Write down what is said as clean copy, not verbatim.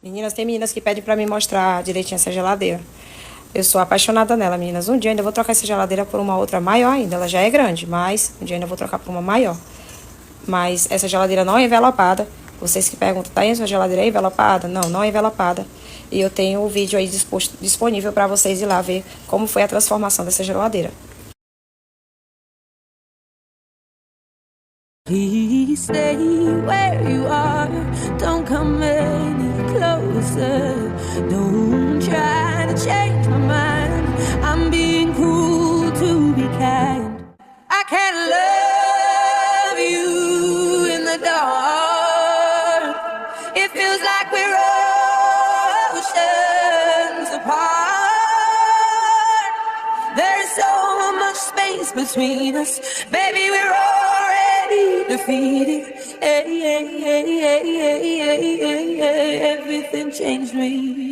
Meninas, tem meninas que pedem pra mim mostrar direitinho essa geladeira. Eu sou apaixonada nela, meninas. Um dia ainda vou trocar essa geladeira por uma outra maior ainda. Ela já é grande, mas um dia ainda vou trocar por uma maior. Mas essa geladeira não é envelopada. Vocês que perguntam, tá aí, sua geladeira é envelopada? Não, não é envelopada. E eu tenho o vídeo aí disponível pra vocês ir lá ver como foi a transformação dessa geladeira. Please stay where you are. Don't come any closer. Don't try to change my mind. I'm being cruel to be kind. I can't love you in the dark. It feels like we're oceans apart. There's so much space between us. Baby, we're already defeated. Hey, hey, hey, hey, hey, hey, hey, hey. Everything changed me.